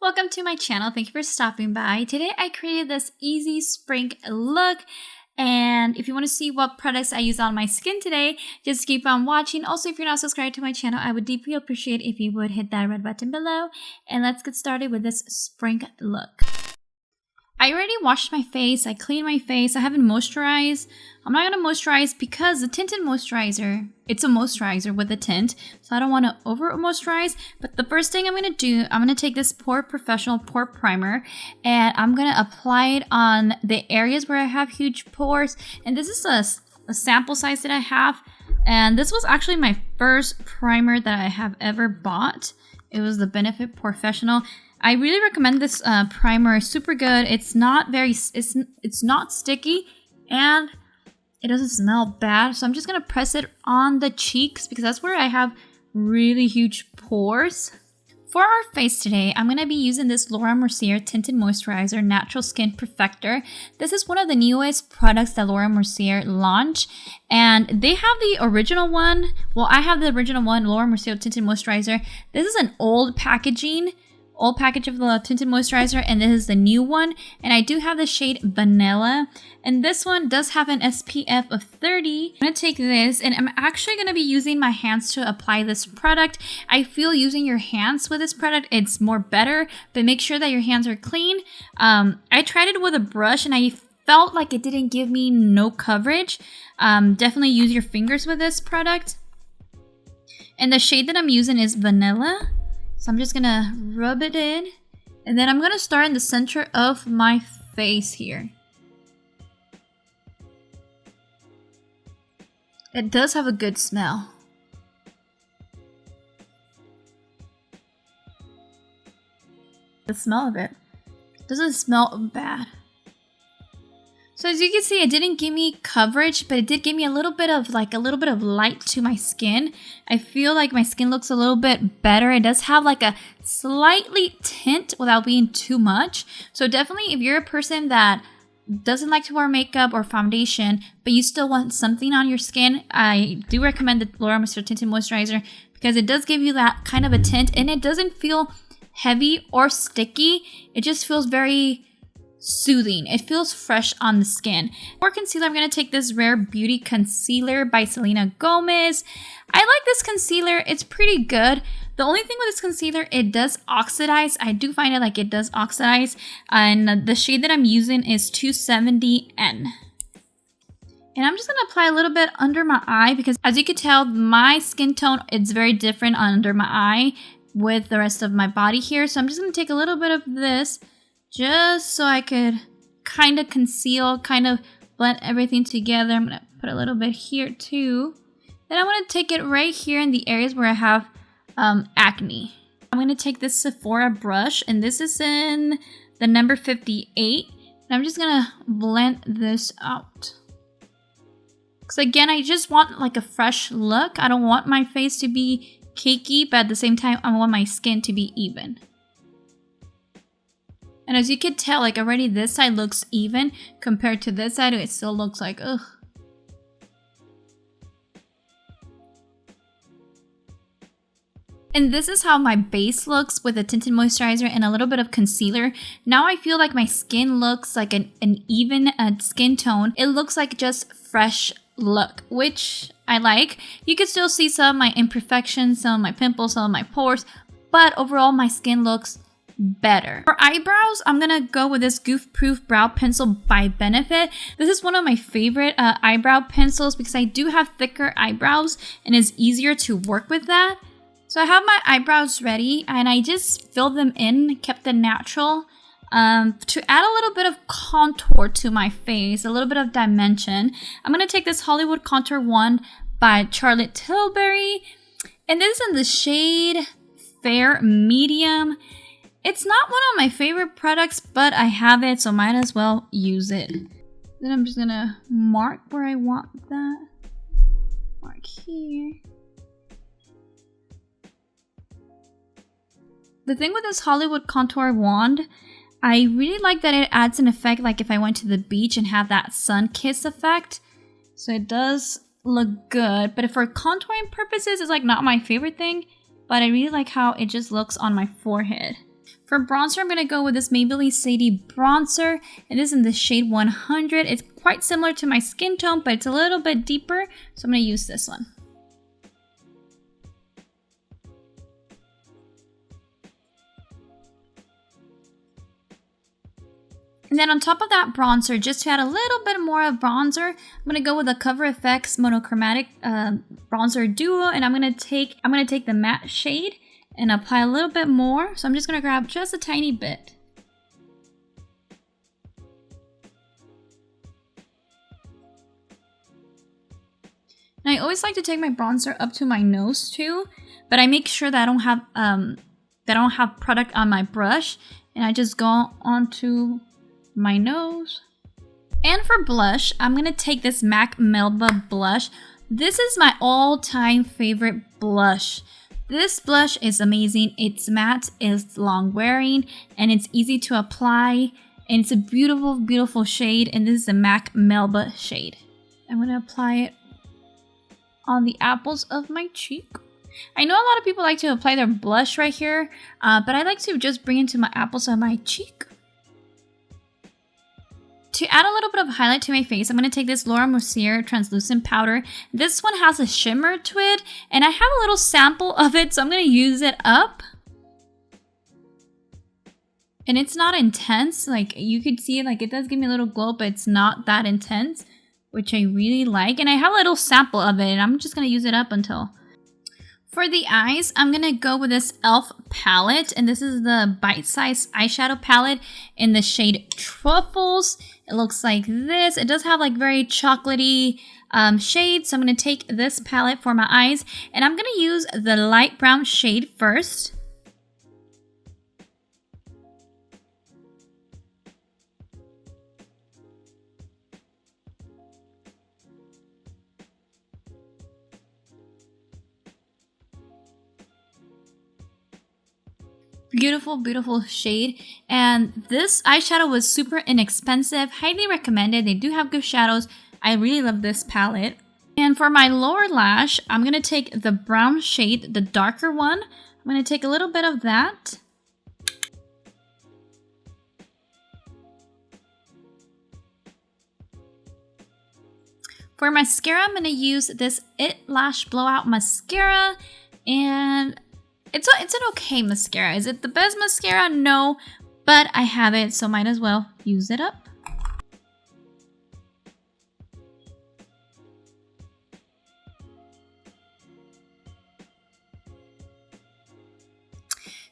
Welcome to my channel. Thank you for stopping by. Today I created this easy spring look, and if you want to see what products I use on my skin today, just keep on watching. Also, if you're not subscribed to my channel, I would deeply appreciate if you would hit that red button below, and let's get started with this spring look. I already washed my face, I cleaned my face, I haven't moisturized. I'm not going to moisturize because the tinted moisturizer, it's a moisturizer with a tint, so I don't want to over moisturize. But the first thing I'm going to do, I'm going to take this Pore Professional Pore Primer and I'm going to apply it on the areas where I have huge pores. And this is a sample size that I have. And this was actually my first primer that I have ever bought. It was the Benefit Professional. I really recommend this primer. It's super good. It's not very, it's not sticky, and it doesn't smell bad. So I'm just gonna press it on the cheeks because that's where I have really huge pores. For our face today, I'm gonna be using this Mercier Tinted Moisturizer Natural Skin Perfector. This is one of the newest products that Mercier launched, and they have the original one. Well, I have the original one, Mercier Tinted Moisturizer. This is an old package of the tinted moisturizer, and this is the new one, and I do have the shade Vanilla, and this one does have an SPF of 30. I'm going to take this, and I'm actually going to be using my hands to apply this product. I feel using your hands with this product, it's more better, but make sure that your hands are clean. I tried it with a brush, and I felt like it didn't give me no coverage. Definitely use your fingers with this product. And the shade that I'm using is Vanilla. So I'm just gonna rub it in, and then I'm gonna start in the center of my face here. It does have a good smell. The smell of it doesn't smell bad. So as you can see, it didn't give me coverage, but it did give me a little bit of light to my skin. I feel like my skin looks a little bit better. It does have like a slightly tint without being too much. So definitely if you're a person that doesn't like to wear makeup or foundation, but you still want something on your skin, I do recommend the Mercier Tinted Moisturizer because it does give you that kind of a tint, and it doesn't feel heavy or sticky. It just feels very soothing. It feels fresh on the skin. For concealer, I'm going to take this Rare Beauty Concealer by Selena Gomez. I like this concealer. It's pretty good. The only thing with this concealer, it does oxidize. I do find it like it does oxidize. And the shade that I'm using is 270N. And I'm just going to apply a little bit under my eye because as you can tell, my skin tone, it's very different under my eye with the rest of my body here. So I'm just going to take a little bit of this just so I could kind of conceal, kind of blend everything together. I'm going to put a little bit here too. Then I'm going to take it right here in the areas where I have acne. I'm going to take this Sephora brush, and this is in the number 58. And I'm just going to blend this out. Because again, I just want like a fresh look. I don't want my face to be cakey, but at the same time, I want my skin to be even. And as you can tell, like already this side looks even compared to this side. It still looks like, ugh. And this is how my base looks with a tinted moisturizer and a little bit of concealer. Now I feel like my skin looks like an even skin tone. It looks like just fresh look, which I like. You can still see some of my imperfections, some of my pimples, some of my pores, but overall my skin looks better. For eyebrows, I'm gonna go with this Goof Proof Brow Pencil by Benefit. This is one of my favorite eyebrow pencils because I do have thicker eyebrows and it's easier to work with that. So I have my eyebrows ready and I just filled them in, kept them natural to add a little bit of contour to my face, a little bit of dimension. I'm gonna take this Hollywood Contour Wand by Charlotte Tilbury, and this is in the shade Fair Medium. It's not one of my favorite products, but I have it, so might as well use it. Then I'm just gonna mark where I want that. Mark here. The thing with this Hollywood Contour Wand, I really like that it adds an effect like if I went to the beach and have that sun kiss effect. So it does look good, but for contouring purposes, it's like not my favorite thing. But I really like how it just looks on my forehead. For bronzer, I'm going to go with this Maybelline Sadie bronzer. It is in the shade 100. It's quite similar to my skin tone, but it's a little bit deeper. So I'm going to use this one. And then on top of that bronzer, just to add a little bit more of bronzer, I'm going to go with the Cover FX Monochromatic Bronzer Duo. And I'm going to take the matte shade and apply a little bit more. So I'm just going to grab just a tiny bit. And I always like to take my bronzer up to my nose too, but I make sure that I don't have product on my brush, and I just go onto my nose. And for blush, I'm going to take this MAC Melba blush. This is my all-time favorite blush. This blush is amazing. It's matte, it's long wearing, and it's easy to apply. And it's a beautiful, beautiful shade. And this is the MAC Melba shade. I'm going to apply it on the apples of my cheek. I know a lot of people like to apply their blush right here, but I like to just bring it to my apples of my cheek. To add a little bit of highlight to my face, I'm going to take this Laura Mercier translucent powder. This one has a shimmer to it, and I have a little sample of it, so I'm going to use it up. And it's not intense. Like, you could see, like, it does give me a little glow, but it's not that intense, which I really like. And I have a little sample of it, and I'm just going to use it up until... For the eyes, I'm going to go with this e.l.f. palette, and this is the Bite Size eyeshadow palette in the shade Truffles. It looks like this. It does have like very chocolatey shades, so I'm going to take this palette for my eyes, and I'm going to use the light brown shade first. Beautiful, beautiful shade. And this eyeshadow was super inexpensive. Highly recommended. They do have good shadows. I really love this palette. And for my lower lash, I'm going to take the brown shade, the darker one. I'm going to take a little bit of that. For mascara, I'm going to use this It Lash Blowout Mascara. And it's an okay mascara. Is it the best mascara? No, but I have it, so might as well use it up.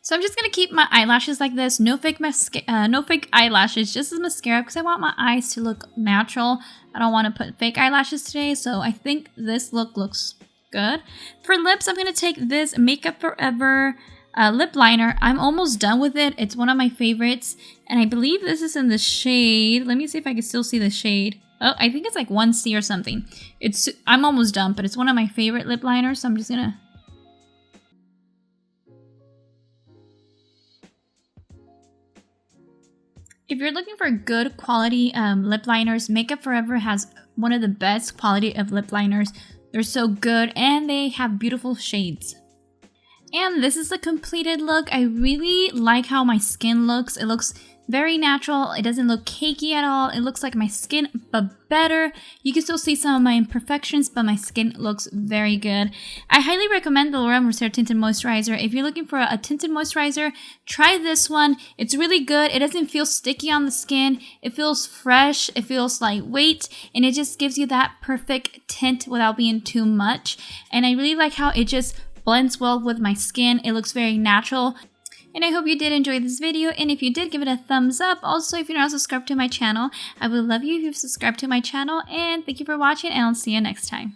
So I'm just gonna keep my eyelashes like this. No fake eyelashes, just as mascara, because I want my eyes to look natural. I don't want to put fake eyelashes today, so I think this look looks good. For lips, I'm going to take this Makeup Forever lip liner. I'm almost done with it. It's one of my favorites, and I believe this is in the shade. Let me see if I can still see the shade. Oh, I think it's like 1C or something. I'm almost done, but it's one of my favorite lip liners, so I'm just going to... If you're looking for good quality lip liners, Makeup Forever has one of the best quality of lip liners. They're so good, and they have beautiful shades. And this is the completed look. I really like how my skin looks. It looks very natural. It doesn't look cakey at all. It looks like my skin, but better. You can still see some of my imperfections, but my skin looks very good. I highly recommend the Laura Mercier Tinted Moisturizer. If you're looking for a tinted moisturizer, try this one. It's really good. It doesn't feel sticky on the skin. It feels fresh. It feels lightweight, and it just gives you that perfect tint without being too much. And I really like how it just blends well with my skin. It looks very natural. And I hope you did enjoy this video, and if you did, give it a thumbs up. Also, if you're not subscribed to my channel, I would love you if you've subscribed to my channel, and thank you for watching, and I'll see you next time.